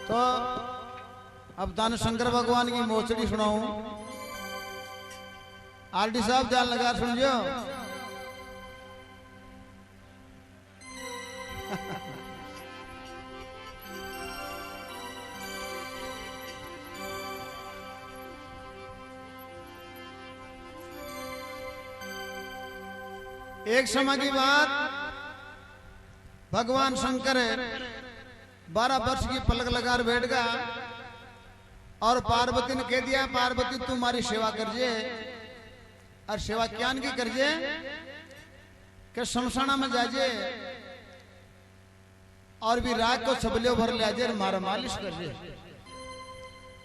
तो अब दान शंकर भगवान की मोचड़ी सुनाऊं। आरडी साहब ध्यान लगा सुनियो। एक समय की बात, भगवान शंकर 12 वर्ष की पलक लगा बैठ गया और पार्वती ने कह दिया, पार्वती तू हमारी सेवा करजे। और सेवा क्या की करजे के शमशाना में जाजे और भी रात को छबलियों भर ले आजे, मारा मालिश करजे।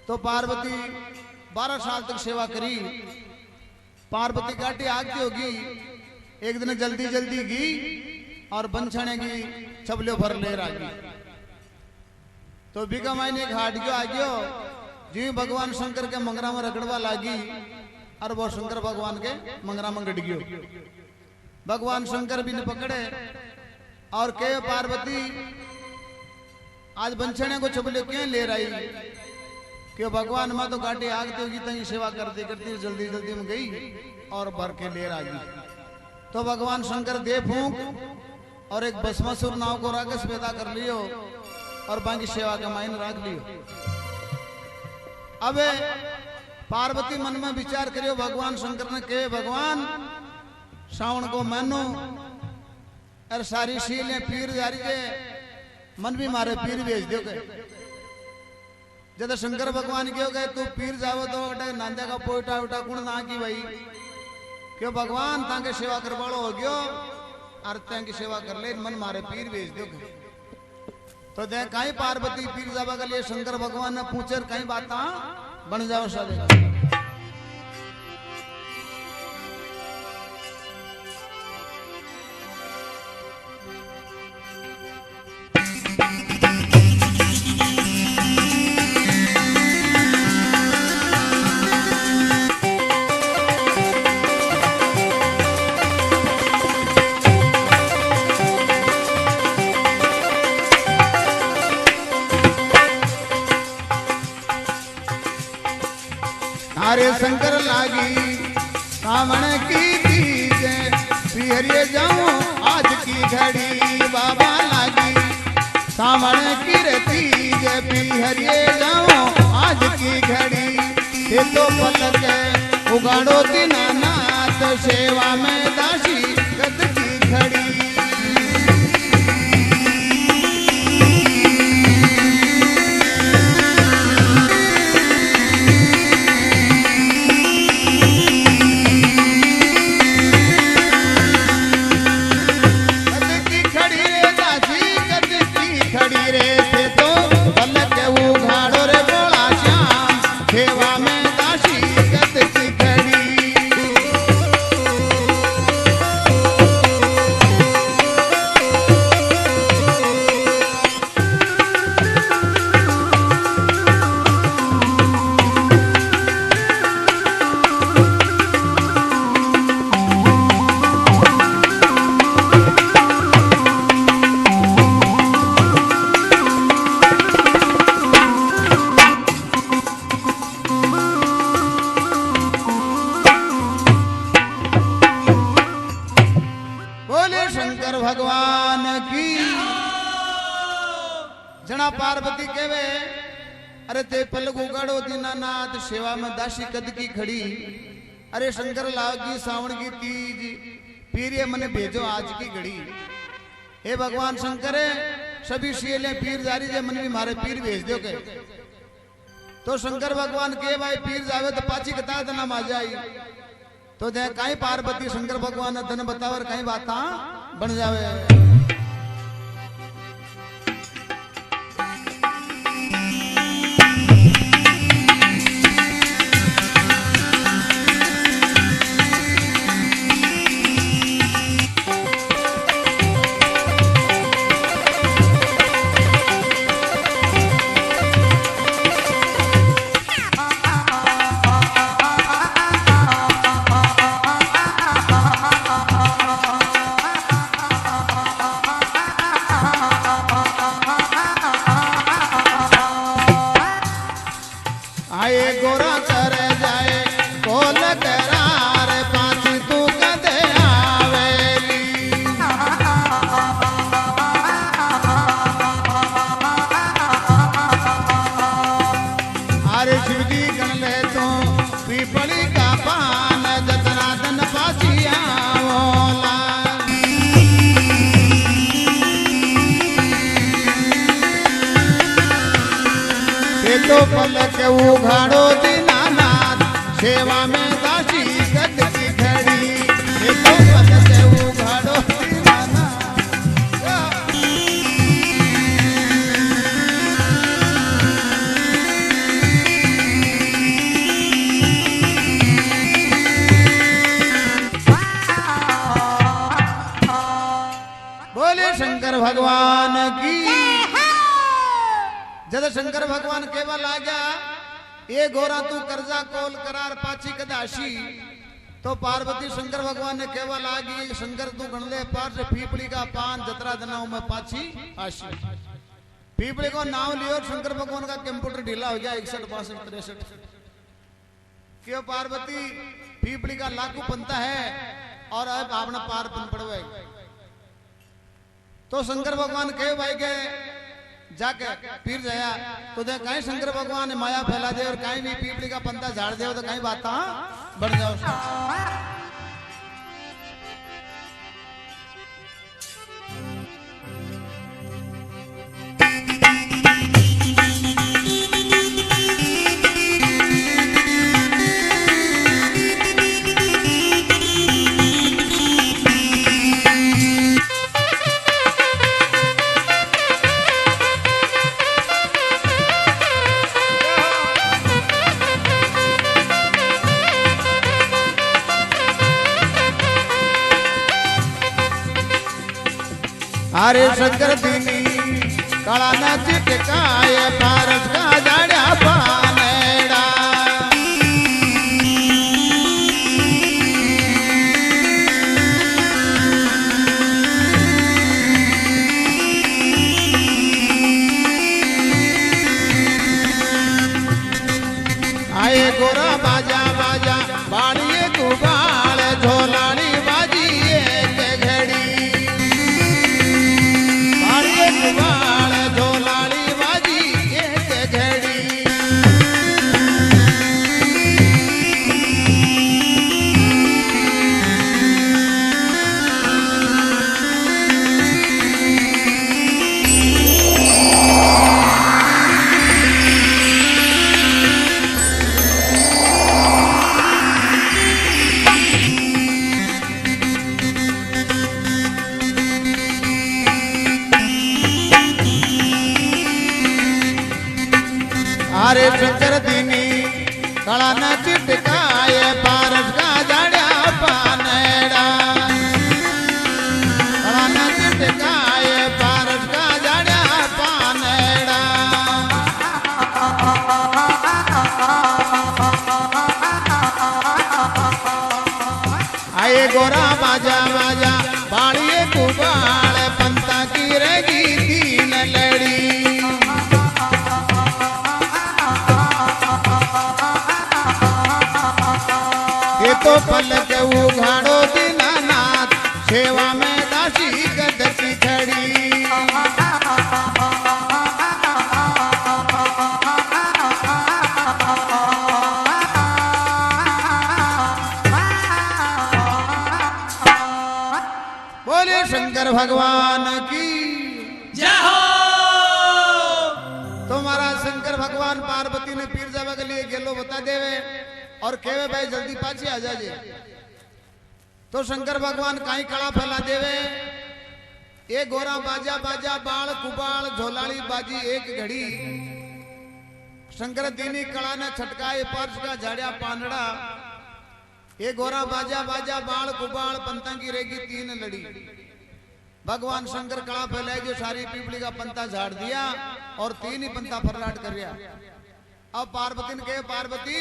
तो पार्वती 12 साल तक सेवा करी। पार्वती काटी आती होगी, एक दिन जल्दी जल्दी की और बंछने की छबलियों भर ले रही। तो बिका माई ने घाट गयो आ गयो जी, भगवान शंकर के मंगरा में रगड़वा लागी और वो शंकर भगवान के मंगरा में गड़ गयो। भगवान शंकर भी ने पकड़े और कहे, पार्वती आज बंछने को छबलियों क्यों ले रही? कि भगवान माँ तो घाटी आगती होगी, तई सेवा करती करती जल्दी जल्दी में गई और भर के ले रही। तो भगवान शंकर दे फूंक और एक भस्मासुर नाव को राक्षस पैदा कर लियो और बाकी सेवा का मायने रख लियो। अब पार्वती मन में विचार करियो, भगवान शंकर ने कहे, भगवान श्रावण को मानो और सारी शीलें पीर जारी के मन भी मारे पीर भेज दो गए। जब शंकर भगवान क्यों गए तू पीर जावो तो नांदे का पोटा उठा कुण ना की भाई, क्यों भगवान ताके सेवा करवाड़ो हो गयो और ताकि सेवा कर ले, मन मारे पीर भेज दो। तो देख कहीं पार्वती पीर जावा के लिए शंकर भगवान ने पूछे, कहीं बात बन जाओ सारे। अरे शंकर लागी सावन की तीज, पिहरिए जाऊं आज की घड़ी। बाबा लागी सावन की तीज, पिहरिए जाऊं आज की घड़ी। ये तो पलक उगाड़ो दीनानाथ, सेवा में दासी गद की घड़ी। भगवान की जना पार्वती केवे, अरे ते पलक उगाड़ो दीनानाथ, सेवा में दासी कद की खड़ी। अरे शंकर लागी सावन की तीज, पीर ये मने भेजो आज की घड़ी। हे भगवान शंकर सभी शीले पीर जारी जे मन भी मारे पीर भेज दो के। तो शंकर भगवान के भाई पीर जावे तो पाची कता तना मा जाई। तो दे कहीं पार्वती शंकर भगवान धन बतावर कहीं बात बन जावे। गोरा कर जाए कोल करार पाछी तू कदे आवेली अरे शिवजी गण ले तू पीपली का पान जतना दन पाछी आवोला तो पलक उघाड़ो दीनानाथ सेवा में दासी कद की खड़ी तो पलक उघाड़ो दीनानाथ बोले शंकर भगवान की जद शंकर भगवान केवल आ गया ये गोरा तू कर्जा कोल करार पाची कदाशी तो पार्वती शंकर भगवान ने केवल आ गई शंकर तू गण ले पार से पीपली का पान जतरा दनाओं में पाची आशी पीपली को नाम लियो शंकर भगवान का कंप्यूटर ढीला हो गया 61 62 63 क्यों पार्वती पीपली का लाखों पंता है और अब आपने पार पन पड़वाई तो शंकर भगवान कहे भाई के जाके फिर जाया तो दे कहीं शंकर भगवान ने माया फैला दे और कहीं भी पीपली का पंता झाड़ दे तो कहीं बात बढ़ जाओ अरे शंकर दीनी काला न चिटकाए पारस का जाड़ा पानेड़ा आए गोरा बाजा बाजा बाड़िए गुबाल झोलानी बाजी एक घड़ी झोलाड़ी बाजी एक घड़ी अरे शंकर दीनी काला न चिटकाए पारस का जाड़ा पानेड़ा काला न चिटकाए पारस का जाड़ा पानेड़ा आए गोरा बाजा बाजा बाड़िए कुबाल पंता की रेगी तीन लड़ी तो पलक उघाड़ो दीनानाथ सेवा में दासी कद की खड़ी बोले शंकर भगवान की जय हो। तुम्हारा शंकर भगवान पार्वती ने पीर जावा के लिए गेलो बता देवे और केवे भाई जल्दी पाछे आ जाजे तो शंकर भगवान कहीं कड़ा फैला देवे एक गोरा बाजा बाजा बाल कुबाल झोलाड़ी बाजी एक घड़ी शंकर दीनी कड़ा ने छटकाए पर्स का झाड़िया पानड़ा एक गोरा बाजा बाजा बाल कुबाल पंता की रेगी तीन लड़ी भगवान शंकर कड़ा फैलाए जो सारी पीपली का पंता झाड़ दिया और तीन ही पंता फर्राट कर दिया। अब पार्वती ने कहे पार्वती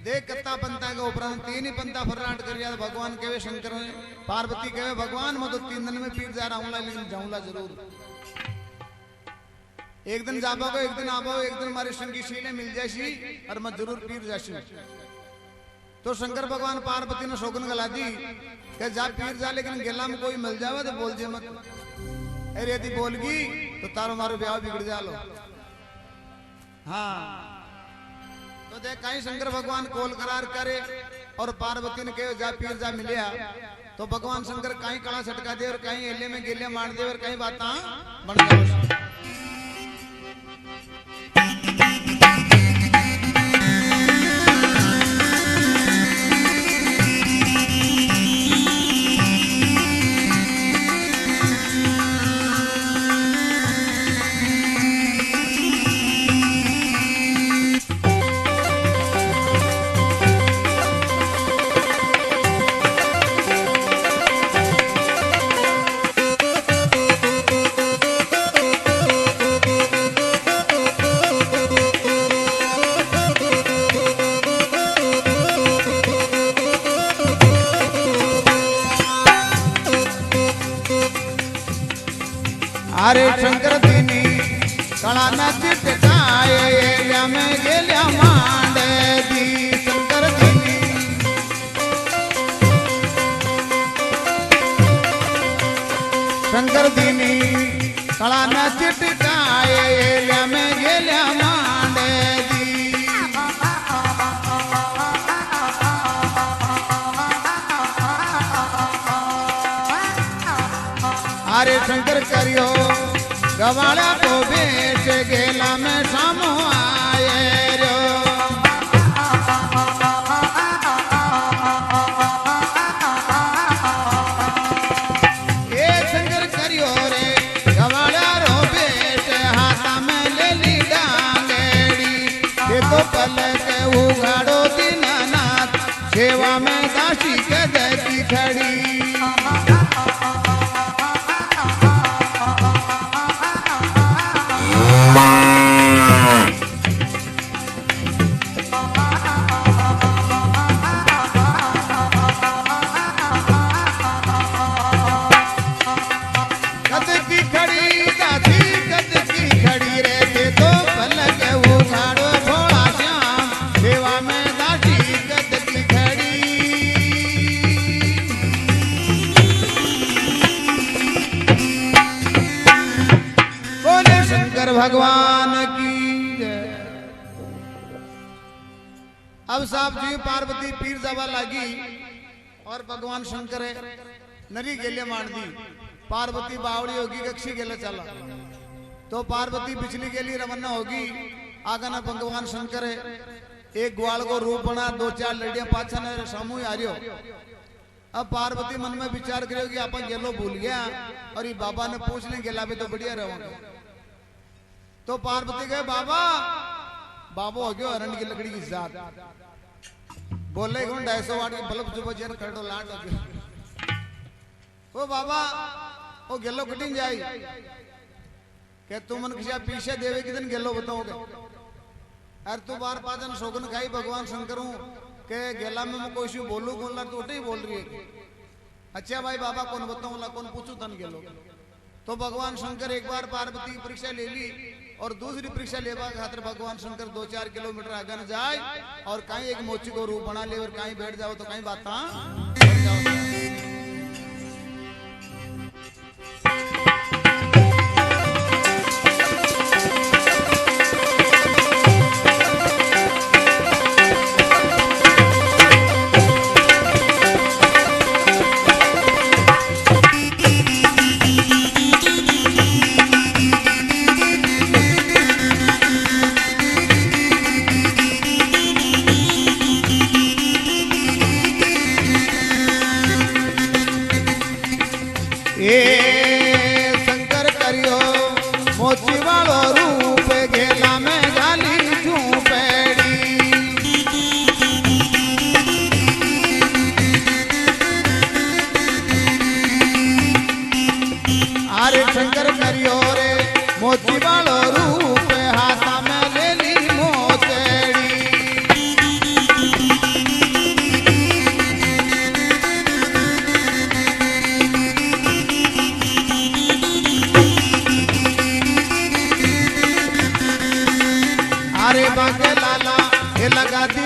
देख कत्ता पंता के उपरांत तीन ही पंता फर्राट कर दिया। भगवान कहे शंकर ने पार्वती कहे भगवान मैं तो 3 दिन में पीट जा रहा हूँ लेकिन जाऊंगा जरूर। एक दिन जाबो एक दिन आबो, एक दिन हमारे संगी शीले मिल जासी और मैं जरूर पीर जासी। तो शंकर भगवान पार्वती ने शोकन गला दी कि जा पीर जा, लेकिन गेला में कोई मिल जावे तो बोल जे मत। अरे यदि बोलगी तो तारो मारो ब्याह बिगड़ जा लो। हाँ तो देख कहीं शंकर भगवान कोल करार करे और पार्वती ने कहे जा पीर जा मिलिया। तो भगवान शंकर कहीं कड़ा छटका दे और कहीं एले में गेले मार दे और कहीं बात बन जाओ। अरे शंकर दिनी कळा न चिटकाये में गेल्या मांडे दी। शंकर दिनी शंकर दिनी कळा न चिटकाये में गेल्या मांडे दी। अरे शंकर करियो गवाड़ा तो बेच गेला में सामो आए रो। ये शंकर करियो रे गवाड़ा रो बेच हाथा में ले ली डांगेड़ी। ये तो पल के उगाड़ो दीनानाथ सेवा में दासी के देती खड़ी। भगवान की जय। अब साहब जी पार्वती पीर जावा लागी और भगवान शंकर नरी गेले मार दी। पार्वती बावड़ी होगी कक्षी गेले चला। तो पार्वती पिछली गेली रवाना होगी। आगा ना भगवान शंकर एक ग्वाल को रूप बना, दो चार लड़ियां पाछा ने सामू आ रही हो। अब पार्वती मन में विचार करेगी अपन गेलो भूल गया और ये बाबा ने पूछ ले गेला भी तो बढ़िया रहोगे। तो पार्वती गए बाबा बाबू हो गयो अरंड की लकड़ी की जात बोले 250 वाट के बल्ब जो बजे खड़ो लाट हो गयो। ओ बाबा ओ गेलो कटिंग जाई के तू मन किसी पीछे देवे कि दिन गेलो बताओगे। अरे तू बार पाजन शोगन खाई भगवान शंकर हूं के गेला में मैं कोई सी बोलू बोलना तो उठे ही बोल रही है। अच्छा भाई बाबा कौन बताऊंगा कौन पूछू तन गेलो। तो भगवान शंकर एक बार पार्वती की परीक्षा ले ली और दूसरी परीक्षा लेवा खातिर भगवान शंकर 2-4 किलोमीटर आगे न जाए और कहीं एक मोची को रूप बना ले और कहीं बैठ जाओ तो कहीं बात शंकर करियो मोची वालो रूप गेला में गाली छू पेड़ी। अरे शंकर करियो रे मोची वालो रूप हाथा में ले ली मोचेड़ी।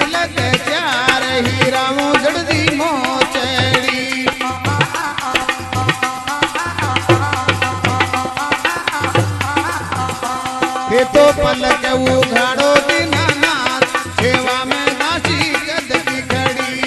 तिलक चार हीरा जड़दी मोचड़ी के तो पलक उघाड़ो दीनानाथ सेवा में दासी कद की खड़ी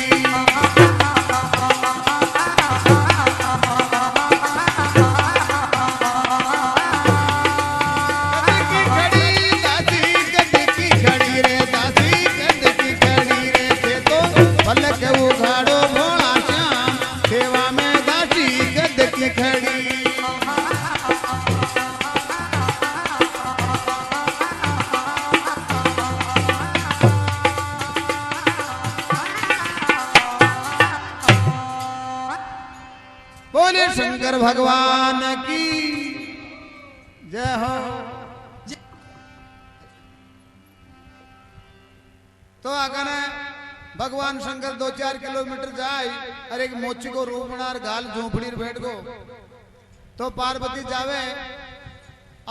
बोले शंकर भगवान की जय हो। तो अगर भगवान शंकर 2-4 किलोमीटर जाए और एक मोची को रूप बना गाल झोंपड़ी बैठ गो तो पार्वती जावे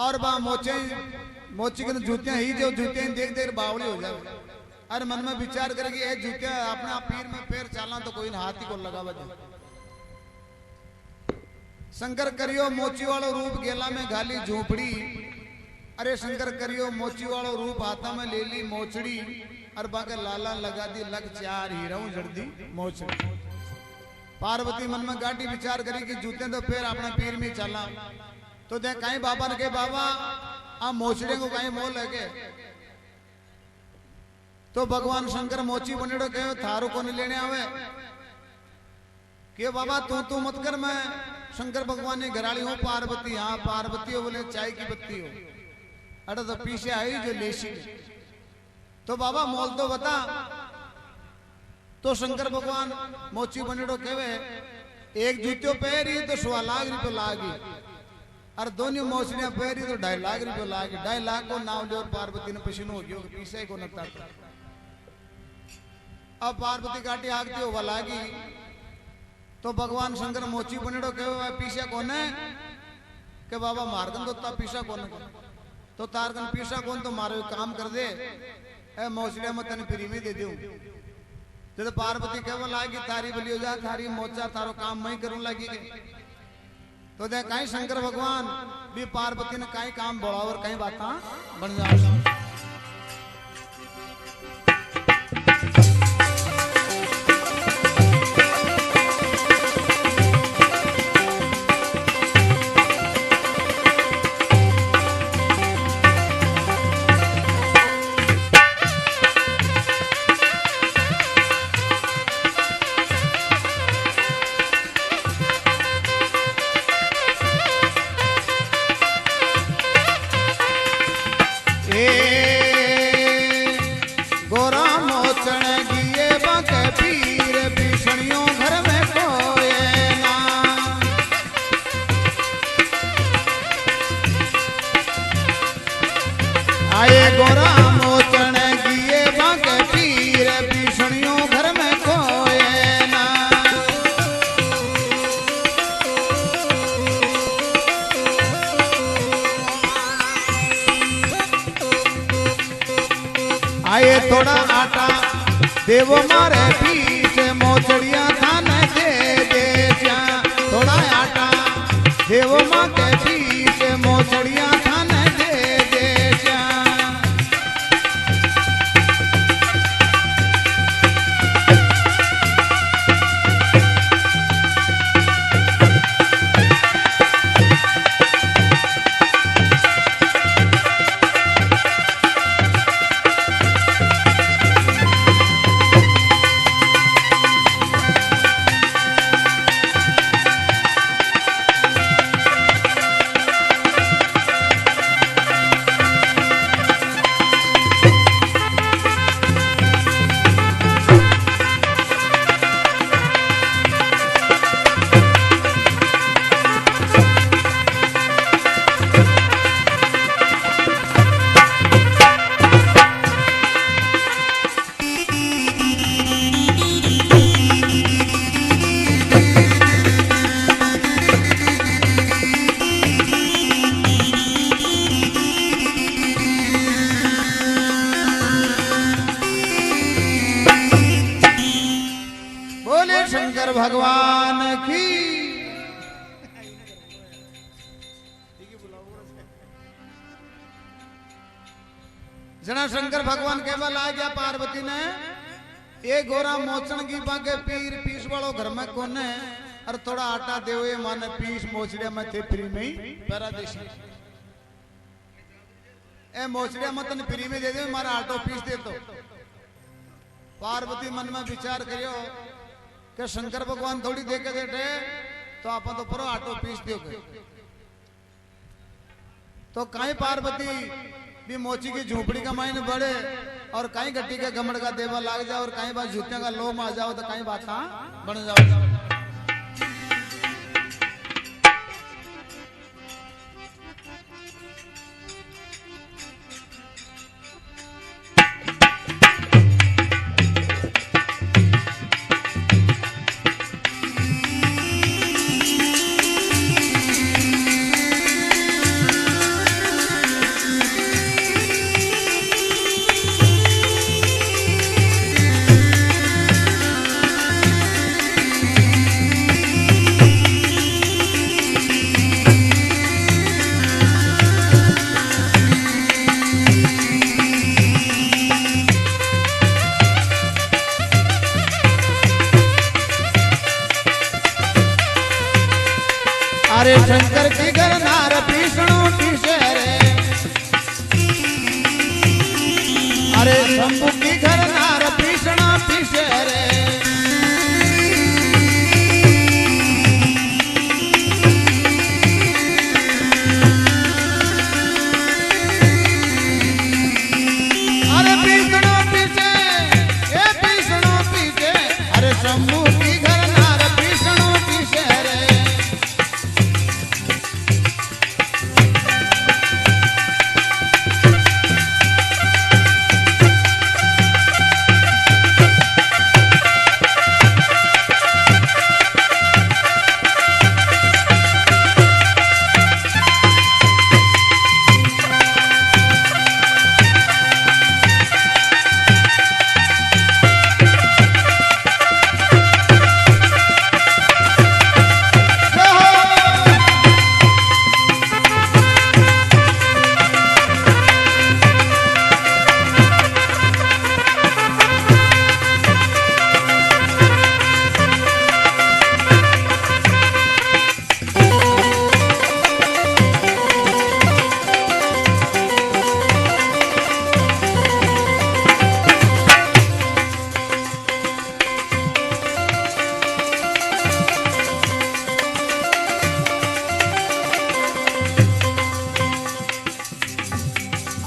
और बा मोची के जूतियां ही जो जूतियां देख देख बावड़ी हो जावे अरे मन में विचार करेगी ये जूतियां अपने पीर में पैर चाला तो कोई हाथी को लगा बजे शंकर करियो मोची वालो रूप गेला में घाली झोपड़ी अरे शंकर करियो मोची वालो रूप हाथा में ले ली मोचड़ी और बाके लाला लगा दी लग चार हीरा जड़दी मोचड़ी पार्वती मन में गाड़ी विचार करी कि जूते तो पैर अपने पीर में चला तो दे कहीं बाबा ने के बाबा आ मोचड़े को कहीं मोल लगे तो भगवान शंकर मोची बनेड़ो कहो थारो को नहीं लेने आवे के बाबा तू मत कर मैं शंकर भगवान ने घराली हूँ पार्वती हाँ पार्वती हो बोले चाय की बत्ती हो अरे तो पीछे आई जो लेसी तो बाबा मोल तो बता तो शंकर भगवान मोची बनेड़ो कहे एक जूतियों पैरी तो 1.25 लाख रुपये लागी और दोनों मोचड़ियां पैरी तो 2.5 लाख रुपये लागी 2.5 लाख को नाव ले और पार्वती ने पसीनो हो गया पीछे को नता अब पार्वती काटी आगती हो लागी तो भगवान शंकर मोची बनेड़ो कहे पीछा कौन है के बाबा मारगन तो पीछा कौन तो तारगन पीछा कौन तो मारो काम कर दे ए मोचड़िया मैं तने फ्री में दे दूं तो पार्वती कहवा लागी थारी बली हो जा थारी मोचा थारो काम मैं करूं लगी तो दे कहीं शंकर भगवान भी पार्वती ने कहीं काम बढ़ा और कहीं बात बन जाओ आए गोरा मोचन गिए बाके पीर पीसणियों घर में कोए ना आए थोड़ा आटा देवो मारे पीछे मोचड़िया थान दे दे थोड़ा आटा देवो माँ के पीछे मोचड़िया थान दे दे जना शंकर भगवान केवल आ गया पार्वती ने एक गोरा मोचन की बागे पीर पीस वालों घर में कोने और थोड़ा आटा देवे माने पीस मोचड़िया में थे फ्री में ही पैरा देशी ए मोचड़िया मत फ्री में दे दे मारा आटो पीस दे तो पार्वती मन में विचार करियो कि शंकर भगवान थोड़ी दे के देते तो आप तो परो आटो पीस दियो तो कहीं पार्वती भी मोची की झोपड़ी का मायने बढ़े और कहीं गट्टी के गमड़ का देवा लाग जाओ और कहीं बात जूतिया का लोम आ जाओ तो कहीं बात बन जाओ। अरे शंकर की घर नार पीसणो पीसे रे अरे शंभू की घर नार पीसणो पीसे रे अरे पीसणो पीसे ये पीसणो पीसे अरे शंभू की घर नार पीसणो पीसे रे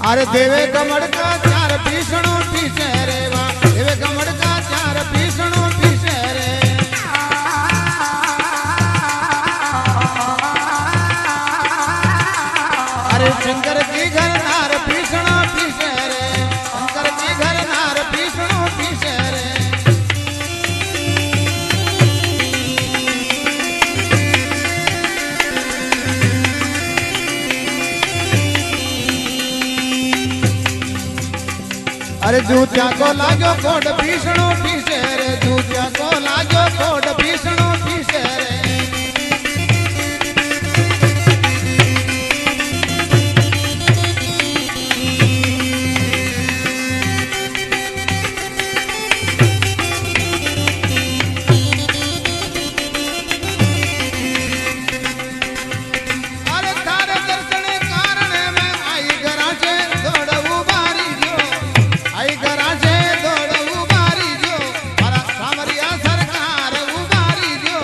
अरे देवे कमड़ का चार पीसणो पीसे रे वा देवे कमड़ का चार पीसणो पीसे रे अरे शंकर की घर नार पीसणो पीसे रे शंकर की घर नार पीसणो पीसे रे अरे जूतिया को लागो कोड पीसणो पीसे रे जूतिया को लागो कोड पीसणो पीसे रे अरे थारे दर्शन कारण में आई घरा से दौड़ू बारी जो आई घरा से दौड़ उबारी जो मारा सामरिया सरकार उबारी जो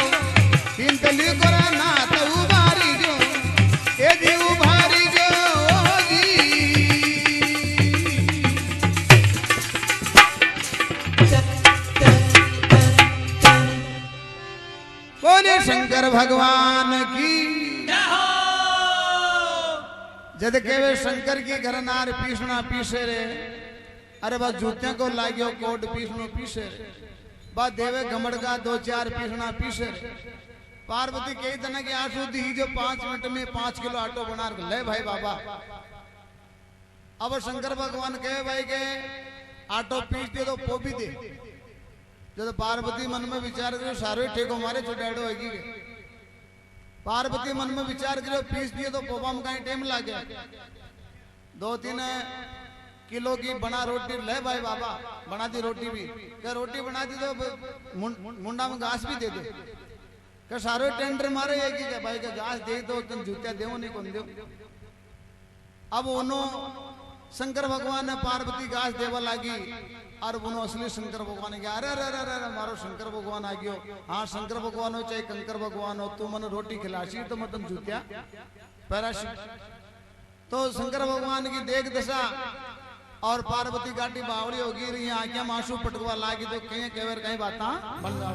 चिंतली करा नाथ उबारी जो ए जी उबारी जो ओ जी बोले शंकर भगवान की जद केवे शंकर की घर नार पीसना पीसे रे अरे बस जूतिया को लाग्यो कोट पीसनो पीसे बस देवे घमड़ का दो चार पीसना पीसे पार्वती कही तना की आंसू दी जो 5 मिनट में 5 किलो आटो बना ले भाई बाबा अब शंकर भगवान कहे भाई के आटो पीस दे तो पो भी दे जब पार्वती मन में विचार करो सारे ठेको मारे चुटाड़ो होगी पार्वती मन में विचार करो पीस दिए तो पोपा में कहीं टाइम लागे 2-3 किलो की बना रोटी ले भाई बाबा, बना दी रोटी भी, क्या रोटी बना दी तो मुंडा में घास भी दे दे, क्या सारे टेंडर मारे एक ही भाई का घास दे दो तुम जूतिया देव नहीं कौन दो। अब उन्होंने शंकर भगवान ने पार्वती घास देवा लागी और उन्होंने असली शंकर भगवान ने अरे अरे अरे अरे मारो शंकर भगवान आ गयो। हाँ शंकर भगवान हो चाहे कंकर भगवान हो, तू मन रोटी खिलासी तो मैं तुम जूतिया पैराशी। तो शंकर भगवान की देख दशा और पार्वती गाटी बावड़ी होगी रही, आंखें मासू पटकवा लागी तो कहीं केवर कहीं बात बन जाओ।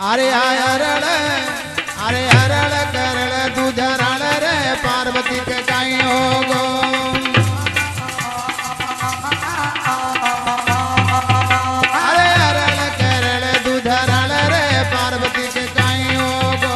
अरे हरड़ करड़ दूधरड़ रे पार्वती के काई हो गो। अरे हरड़ करड़ दूधरड़ रे पार्वती के काई हो गो।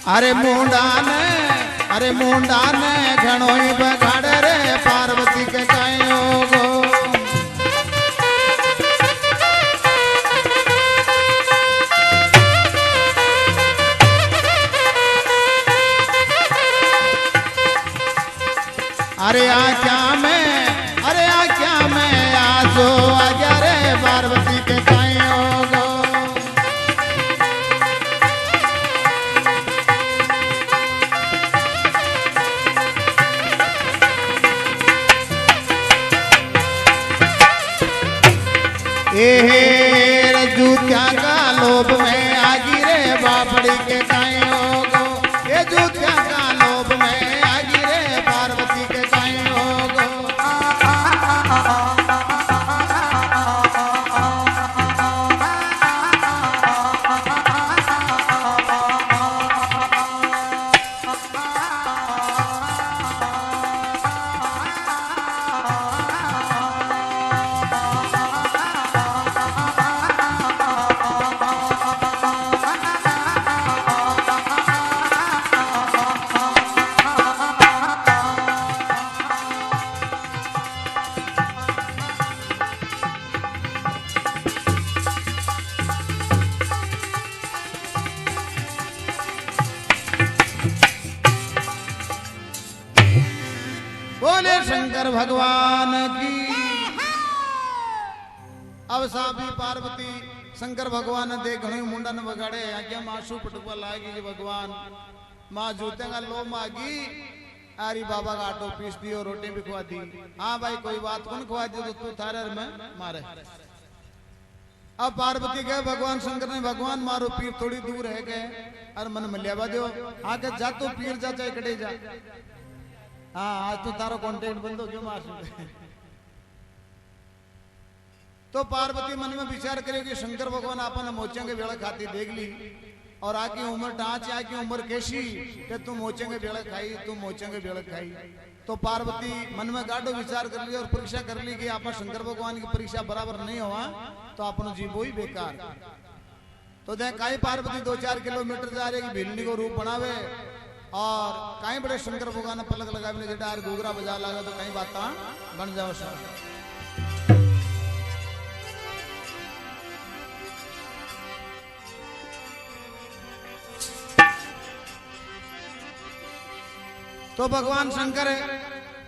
अरे मुंडा ने घणो ही बगाड़ रे पार्वती के काई हो गो। अरे आख्या में आसो आजा रे पार्वती के काई हो गो। जूतिया का लोभ में आगी रे बापड़ी के काई हो गो। ये जूतिया का लोभ में आगी रे पार्वती के काई हो गो। बोले शंकर भगवान की। अब साबी पार्वती शंकर भगवान दे घणो मुंडन बगाड़े आज्ञा मासू पटुआ लागी जी भगवान माँ जूते का लो मागी आरी बाबा का आटो पीस दियो रोटी भी खुआ दी। हाँ भाई कोई बात कौन खुआ दी तो तू थारे में मारे। अब पार्वती गए भगवान शंकर ने भगवान मारो पीर थोड़ी दूर है गए और मन में लेवा दो आगे जा तो पीर जा चाहे कटे जा। हाँ आज तो तारो कंटेंट बंद हो क्यों मार तो पार्वती मन में विचार करे कि शंकर भगवान अपन मोचेंगे वेला खाती देख ली और आकी उम्र टाँच आकी उम्र कैसी कि तुम मोचेंगे वेला खाई तुम मोचेंगे वेला खाई। तो पार्वती मन में गाढ़ो विचार कर ली और परीक्षा कर ली कि आप शंकर भगवान की परीक्षा बराबर नहीं हुआ तो अपन जीवो ही बेकार। तो देख काई पार्वती 2-4 किलोमीटर जा रही भिलनी को रूप बनावे और कहीं बड़े शंकर भगवान पलक लगा जेटार घूघरा बजा लगा तो कहीं बात बन जाओ सर। तो भगवान शंकर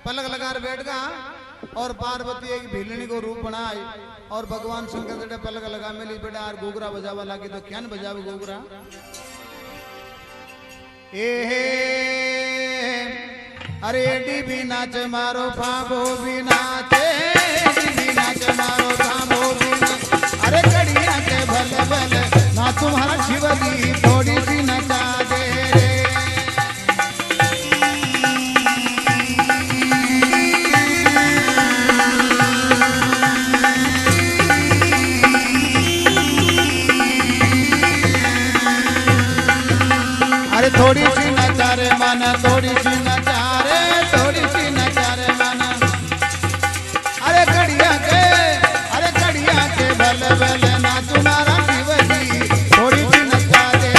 पलक लगा बैठ गया और पार्वती एक भीलनी को रूप बनाई और भगवान शंकर जड़े पलक लगा मिली बेटा और घूघरा बजावा लगी तो क्या न बजावे घूघरा अरे एडी भी नाच मारो फाबो भी नाचे एडी भी नाच मारो फाबो भी नाच अरे कड़िया के भले भले ना तुम्हारा शिवजी थोड़ी सी नचा दे रे अरे थोड़ी सी नचा रे माना थोड़ी सी नचा रे थोड़ी सी नचा रे माना अरे कड़िया के भले भले ना तुम्हारा शिवजी थोड़ी सी नचा दे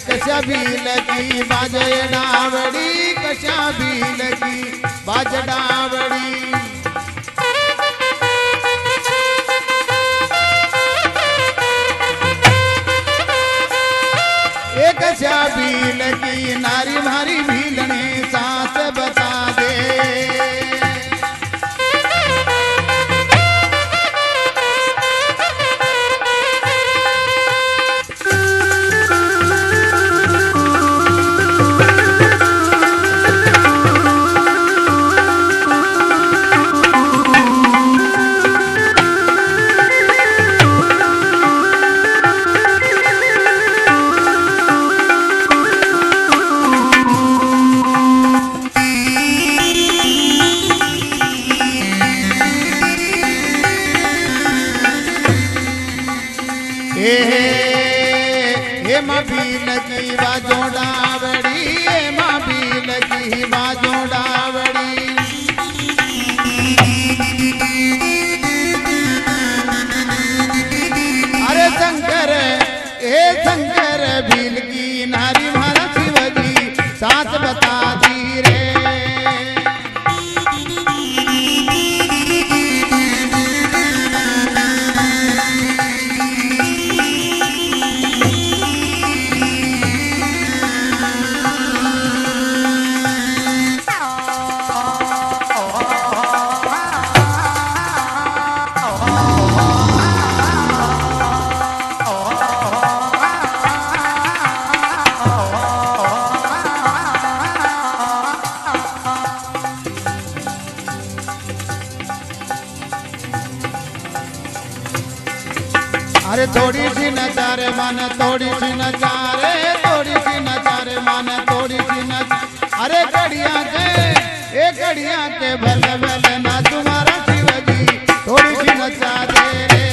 कशा भी लगी बाज डावड़ी कशा भी लगी बाज डावड़ी एक कशा भी लगी नारी भारी भीलने सांस बता दे लगी बाजो डावड़ी माँ भी लगी बाजो डावड़ी अरे शंकर भील की नारी मारा शिवजी साथ बता दी रे अरे थोड़ी सी नचारे मन थोड़ी सी नचारे थोड़ी सी नचारे मन थोड़ी सी नचा अरे कड़िया के भले भले ना तुम्हारा शिवजी थोड़ी सी नचा दे रे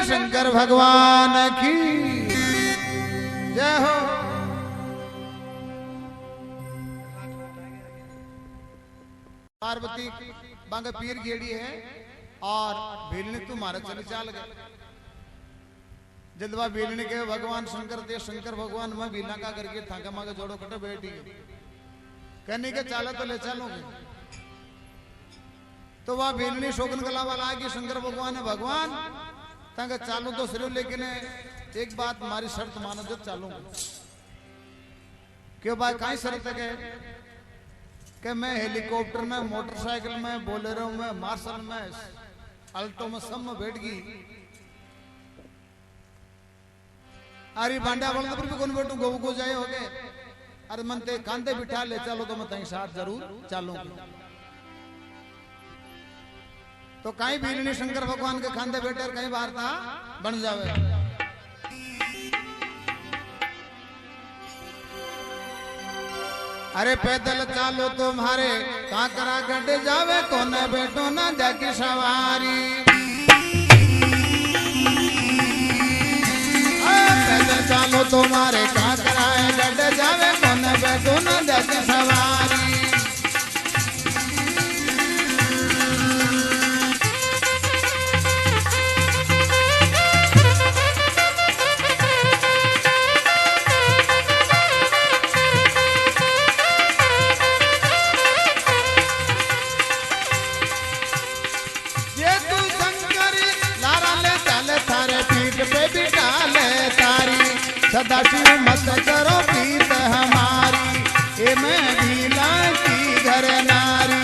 शंकर भगवान की जय हो। पार्वती बांग पीर गेड़ी है और भीलनी तुम्हारा चल चाल गए जदवा भीलनी के भगवान शंकर दे शंकर भगवान मैं भीला का करके थाका मांगे जोड़ो कटे बैठी कहने के चाला तो ले चलोगे तो वह भीलनी शोकन कला वाला है कि शंकर भगवान है भगवान तांगा चालू तो सिर्फ लेकिन एक बात हमारी शर्त मानो जो चालूंगा क्यों भाई कहीं शर्त है कि मैं हेलीकॉप्टर में, मोटरसाइकिल में, बोलेरो में, मार्शल में, अल्टो में, सब में बैठ गई। अरे बांडा बोल तो भी कौन बैठू, गो को जाए हो गए। अरे मन ते कांधे बिठा ले चलो तो मैं तेरे साथ जरूर चलूंगा। तो कहीं बीलनी शंकर भगवान के खांधे बैठे और कहीं वार्ता बन जावे। अरे पैदल चालो तुम्हारे काकरा गढ़ जावे, कोने बैठो ना जाकी सवारी। पैदल चालो तुम्हारे काकरा गढ़ जावे, कोने बैठो ना जाकी सवारी। सदा शिव मत करो प्रीत हमारी, ए मैं भीला की घर नारी।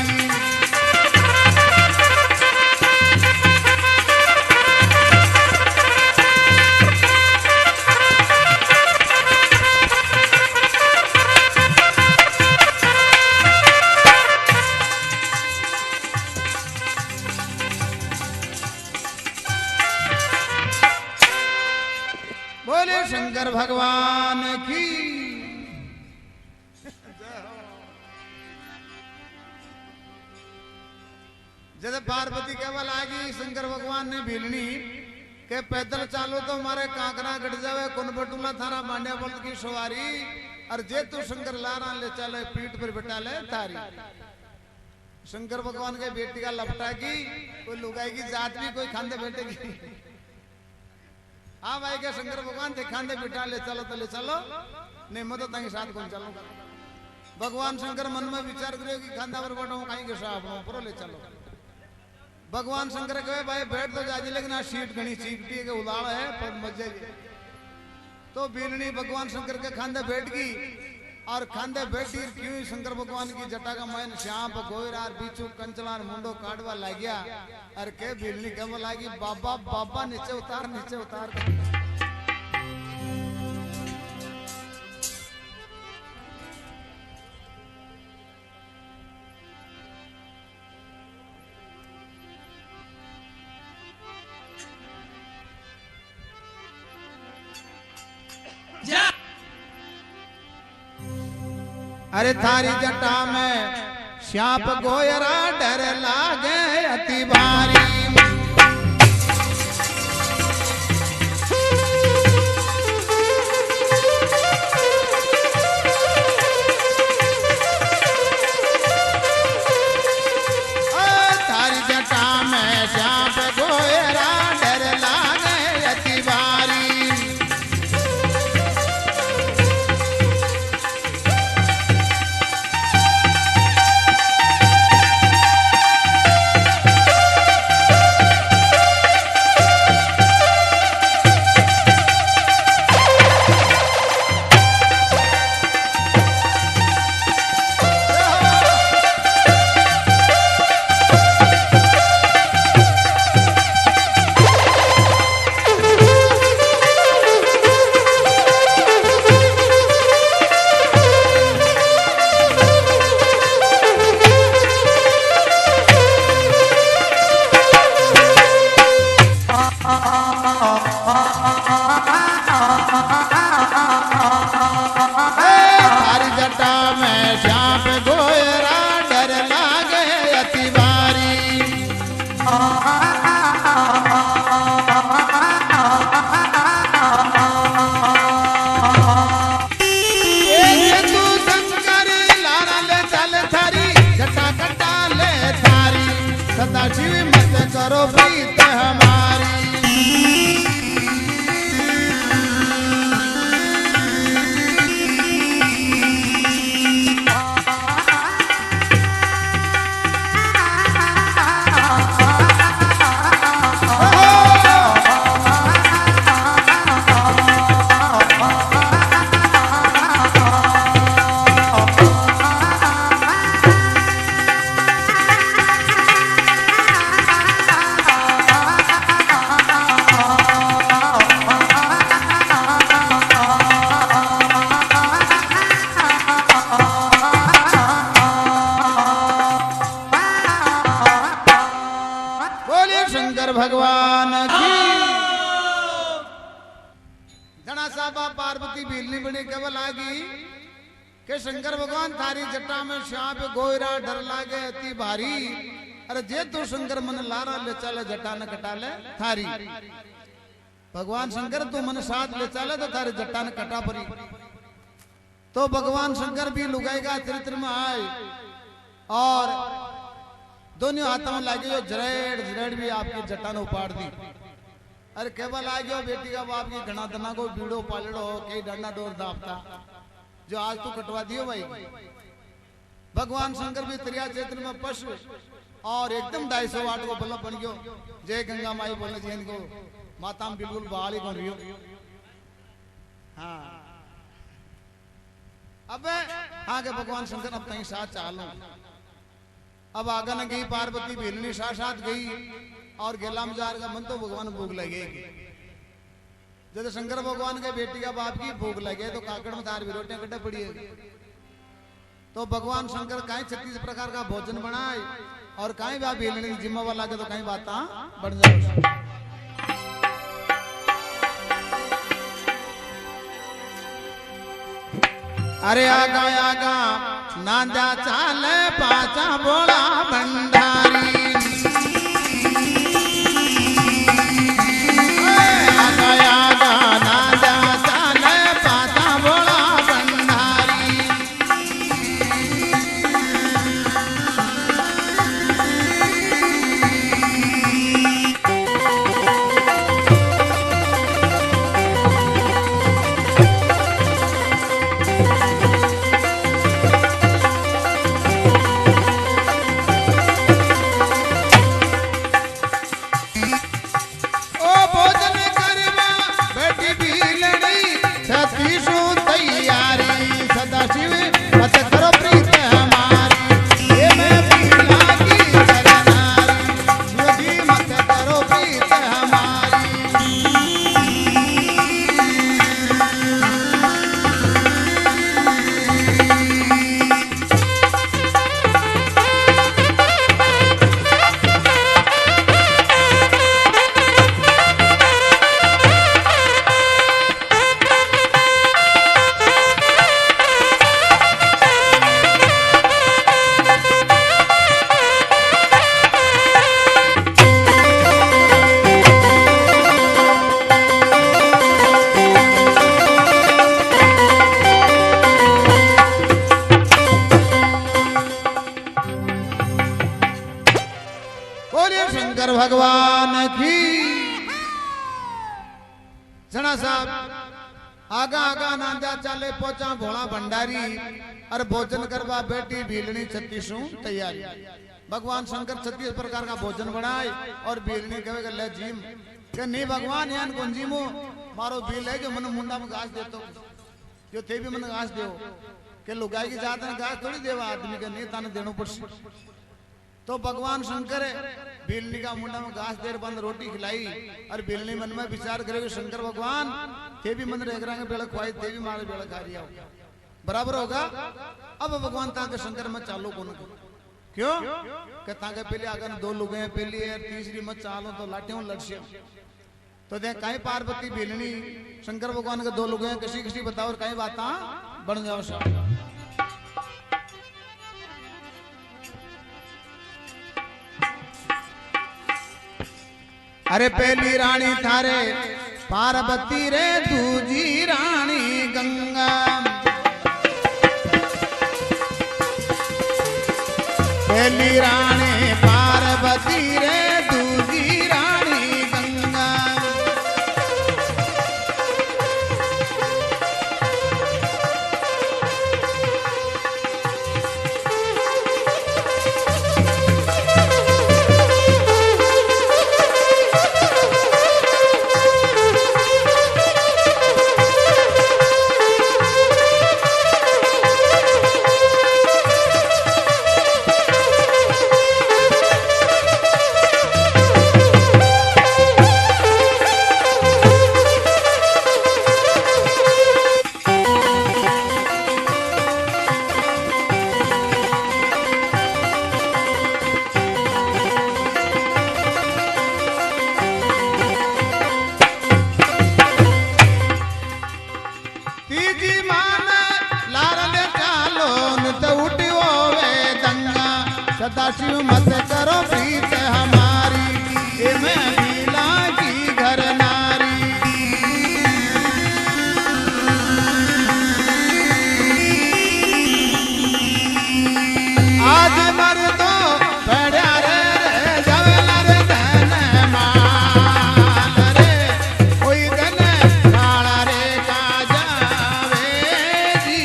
बोले शंकर भगवान की। जब पार्वती केवल आगी, शंकर भगवान ने भीलनी के पैदल चालो तो हमारे कांकरा गढ़ जावे, कौन बटूला थारा मांड्या बल्द की सवारी। और जे तू शंकर लारा ले चले, पीठ पर बिठा ले तारी। शंकर भगवान के बेटी का लपटा की, कोई लुगाई की जात भी कोई खांदे बैठेगी। हाँ भाई क्या शंकर भगवान थे खांदे बिठा ले चलो तो ले चलो, नहीं मैं तो तंग साथ कौन चलो। भगवान शंकर मन में विचार करो कि खांदा पर बैठो कहीं के साथ ऊपर ले चलो। भगवान शंकर कहे भाई बैठ तो जाजी, लेकिन आ सीट घनी चीकती है के उदाड़ है पर मजे। तो बीलनी भगवान शंकर के खांदे बैठ गई और खांदे बैठी क्यों शंकर भगवान की जटा का मैन श्याम गोयरार बीचू कंचलार मुंडो काटवा ला गया। अरे के बीलनी कब लागी, बाबा बाबा नीचे उतार नीचे उतार। अरे थारी जटा में श्याप गोयरा डर लागे अति भारी। थारी जटा में श्याप गोयरा डर लागे अति भारी। शंकर भगवान की। जना साहबा पार्वती भीलनी बनी केवल आगी के शंकर भगवान थारी जटा में श्याप गोयरा डर लागे अति भारी। अरे जे तू शंकर मन लारा ले चले जटा न कटा ले थारी। भगवान शंकर तू मन साथ ले चले तो थारी जटा न कटा परी। तो भगवान शंकर भी लुगाएगा चरित्र में आए और दोनों हाथों में लागे जो जरेड़ जरेड़ भी आपकी जटा ने उपाड़ दी। अरे केवल आ गयो बेटी का बाप की घना दना को बीड़ो पालड़ो कई डंडा डोर दापता जो आज तू कटवा दियो भाई। भगवान शंकर भी त्रिया क्षेत्र में पशु और एकदम 250 वाट को बल्लभ बन गयो। जय गंगा माई बोलने जी इनको माता में बिल्कुल बहाल ही बन रही हो। हाँ अब हाँ के भगवान शंकर अब कहीं साथ चालो। अब आगे न गई पार्वती भीलनी साथ गई और गेला में जार का मन तो भगवान भूख लगेगी। जब शंकर भगवान के बेटी का बाप की भूख लगे तो काकड़ में तार भी रोटियां कटे पड़ी है। तो भगवान शंकर कहीं 36 प्रकार का भोजन बनाए और कहीं भी भीलनी जिम्मा वाला के तो कहीं बात बढ़ जाए। अरे आगा आगा नांदा चाले पाचा बोला भंडारी। आगा आगा नांदा चाले पाचा बोला भंडारी। भगवान की। जना साहब आगा आगा नांदा चाले पोचा भोला भंडारी और भोजन करवा बेटी भीलनी 36 तैयारी। भगवान शंकर 36 प्रकार का भोजन बनाए और भीलनी कहे ले जीम के नहीं भगवान यान कौन जीमो मारो भील है जो मन मुंडा में घास देतो जो थे भी मन घास दो के लुगाई की जात ने घास थोड़ी देवा आदमी के नहीं ताने देनो पड़सी। तो भगवान शंकर भीलनी का मुंडा में घास देर बंद रोटी खिलाई और भीलनी मन में विचार करे शंकर भगवान थे भी मन रह रहे बेड़ा खुआई थे भी मारे बेड़ा खा रिया बराबर होगा। अब भगवान ताके शंकर में चालो कौन क्यों के ताके पहले अगर 2 लोग हैं पहली है तीसरी मत चालो तो लाटियों लक्ष्य। तो देख कहीं पार्वती भीलनी शंकर भगवान के 2 लोग हैं किसी किसी बताओ और कहीं बात बन जाओ सब। अरे पहली रानी थारे पार्वती रे दूजी रानी गंगा। पहली रानी पार्वती रे दूजी रानी गंगा। सदाशिव मत करो प्रीत हमारी, ए मैं भीला की घर नारी। आज मर दो पड़ा रे जवला रे धन माल रे, कोई धन काला रे का जावे जी।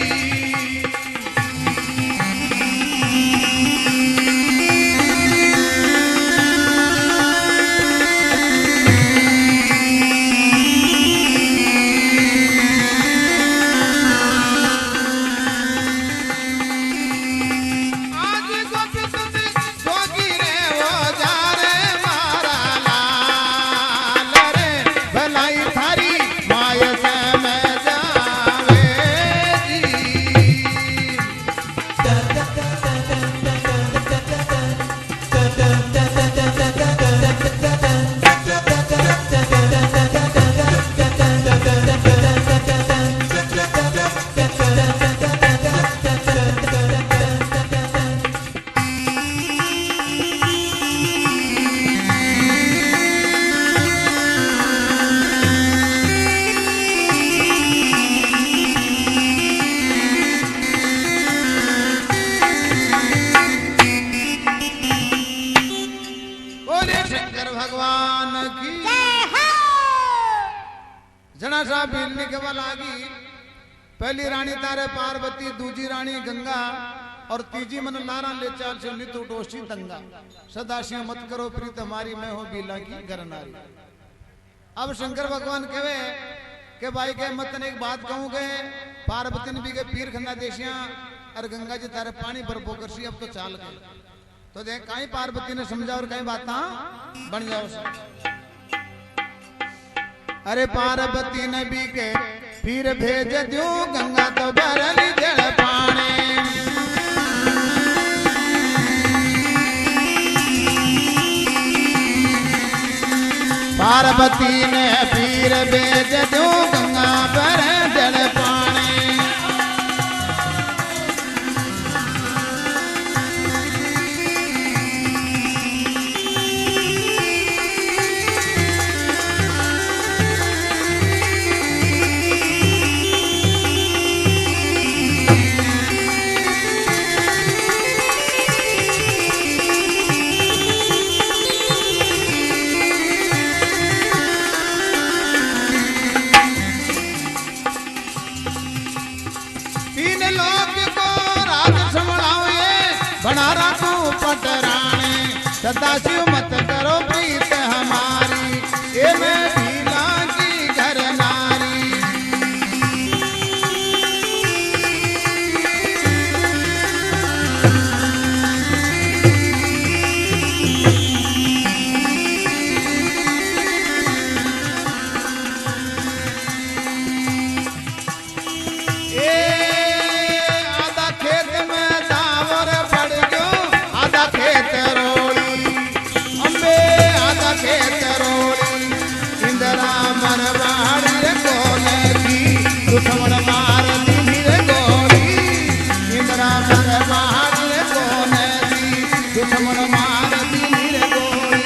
जना साहब भीलनी के बल आगी। पहली रानी तारे पार्वती, दूजी रानी गंगा और तीजी मन लारा ले चाल से नित उठोशी दंगा। सदाशिव मत करो प्रीत हमारी, मैं हो बीला की घर नारी। अब शंकर भगवान कहे के भाई के मत ने एक बात कहूं गए, पार्वती ने भी के पीर खन्ना देशिया और गंगा जी तारे पानी पर पोकर सी अब तो चाल गए। तो देख कहीं पार्वती ने समझा और कहीं बात बन जाओ सब। अरे पार्वती ने भी के फिर भेज दूं गंगा तो भरली जल पानी। पार्वती ने फिर भेज दूं गंगा पर जल पानी। बना राखो पटरानी, सदाशिव मत करो प्रीत हमारी, ये मैं भीला की घर नारी। आधा खेत में दावर आधा खेत रोड़ी इंदिरा मरवाड़ी रे कोने की दुश्मन मार दी रे गोली। इंदिरा मरवाड़ी रे कोने की दुश्मन मार दी रे गोली।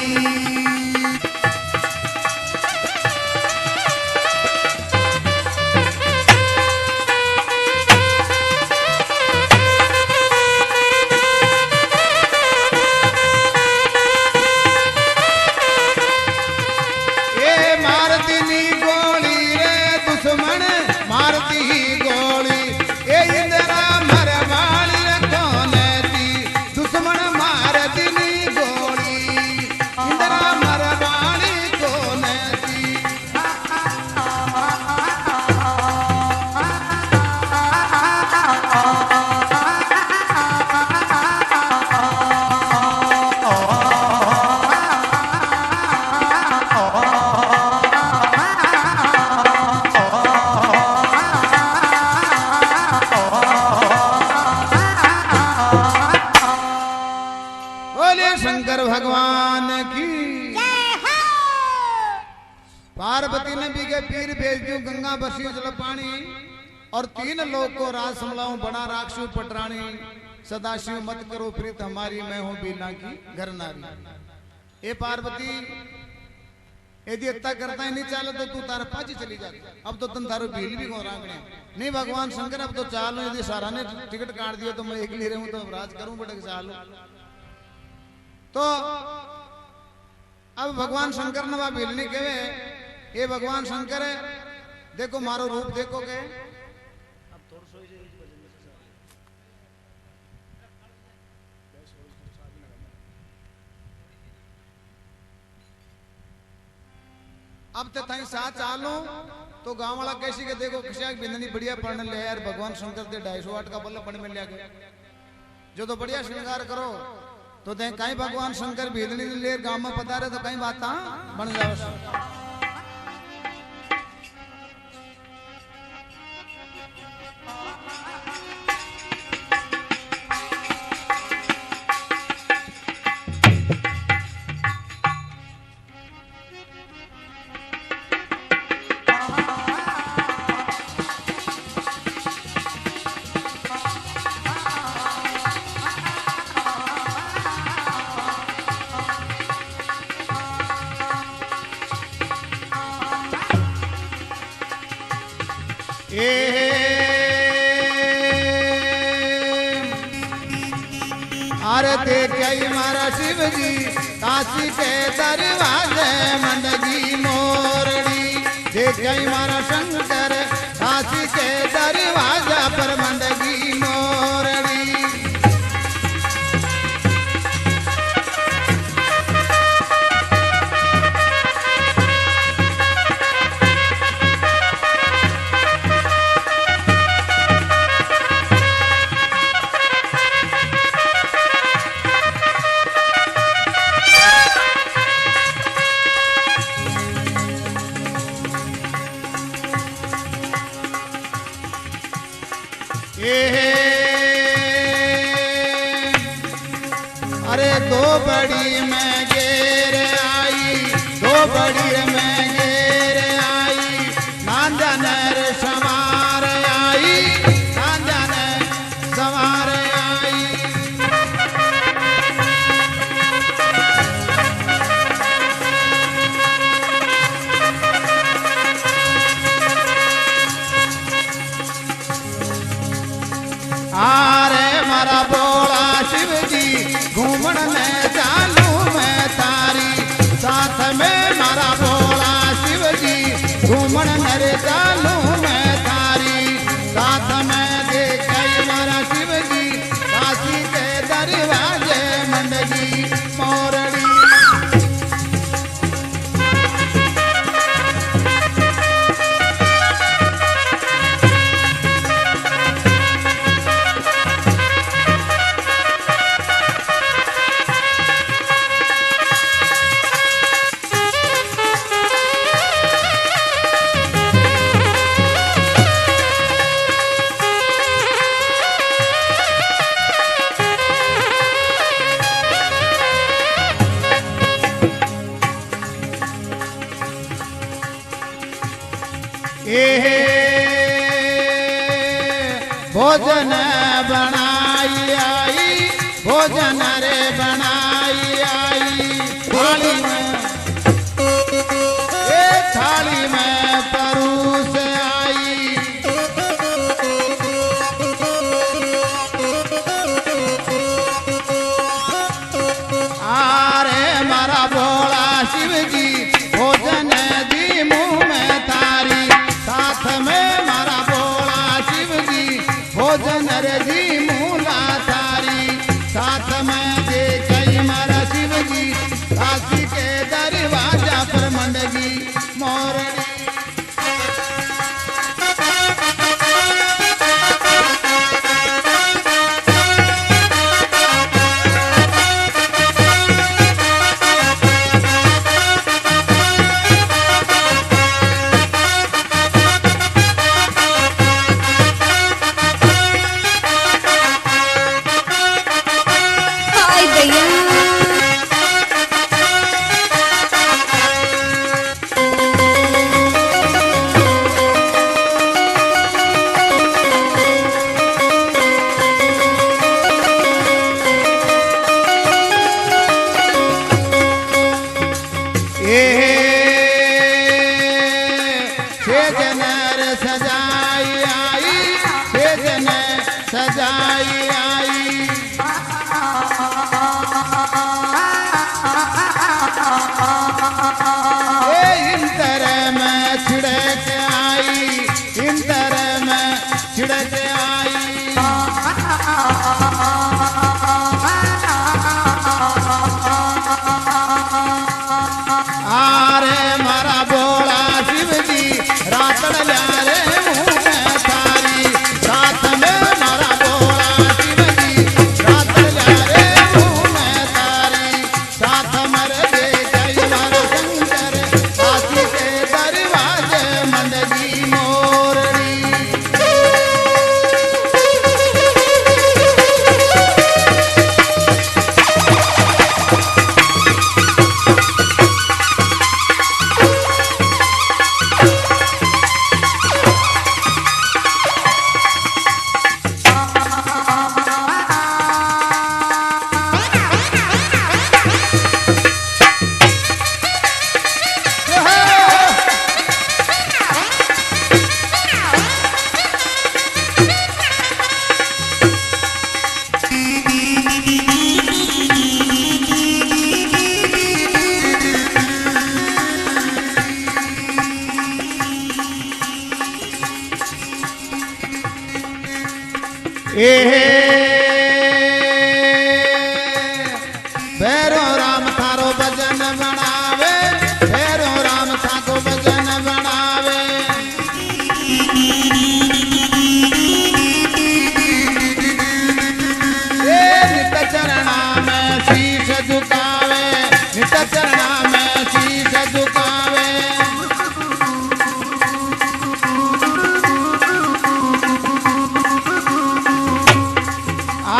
शंकर भगवान की पार्वती ने भी के पीर भेज दूं गंगा बसी जल पानी और 3 लोग को राज संभलाऊं बड़ा राक्षु पटरानी। सदाशिव मत करो प्रीत हमारी, मैं हूं बीना की घर नारी। ए पार्वती यदि इतना करता ही नहीं चाले तो तू तारा पाची चली जाती। अब तो तन थारो भील भी को रांगने नहीं भगवान शंकर, अब तो चालो यदि सारा ने टिकट काट दिया तो मैं एक ही रहूं तो राज करूं बड़े चालू। तो अब भगवान शंकर ने वहां भील नहीं कहे, ये भगवान शंकर है देखो मारो रूप देखो के। अब तो थाई साथ चालो तो गांव वाला कैसी के देखो किसी बिंदनी बढ़िया पढ़ने ले यार भगवान शंकर ते 250 का बल्ला पढ़ने में लिया गया जो तो बढ़िया श्रृंगार करो तो ते कहीं भगवान शंकर बिंदनी ले गांव में पता रहे तो कहीं बात बन जाओ। अरे देखी मारा शिव जी काशी के दरवाजे मंडगी मोरड़ी, देखी मारा शंकर काशी के दरवाजा पर मंडगी मोरड़ी। अरे दो बड़ी में गेर आई, दो बड़ी में गेर आई, नांदा नर सवार आई, नांदा नर सवार आई। आरे मारा बोला शिव जी घूमन में चालू मैं तारी, साथ में मारा बोला शिव जी घूमन मेरे चालू मैं तारी, साथ में देखी मारा शिव जी काशी के दरवाजे मंडगी मोरड़ी। भोजन बनाई आई, भोजन रे बनाई आई, थाली में थाली में परूस आई। आरे मारा भोला शिव जी भोजन दी मुंह में तारी, साथ में मारा भोला शिव जी भोजन रे जी मूला तारी, साथ में देखी मारा शिव जी काशी के दरवाजा पर मंडगी मोरड़ी। आरे मारा बोला शिव जी रातड़ ल्या रे मुँह में थारी साथ में मारा बोला शिव जी रातड़ ल्या रे मुँह में थारी साथ मर दे जय मर शंकर काशी के दरवाजे मंडली मोरड़ी भैरो राम थारो भजन बनावे भैरो राम थाको भजन बनावे नित चरणा में शीश झुकावे नित चरणा में शीश झुकावे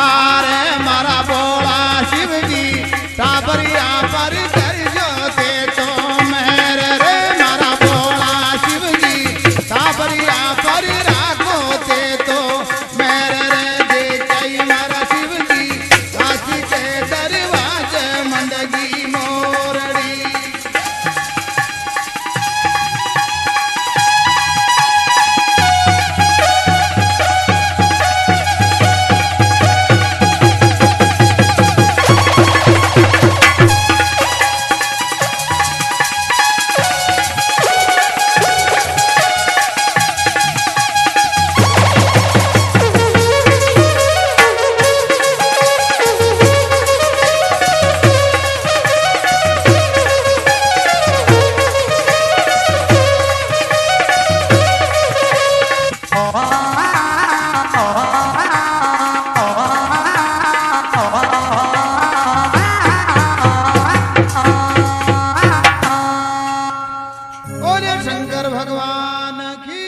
आरे मारा बोला शिव जी टाबरिया पर कर जो दे तो मेहर रे मारा बोला शिव जी टाबरिया पर राखो दे तो मेहर रे दे जय मारा शिव जी काशी के दरवाजे मंडगी मोरड़ी शंकर भगवान की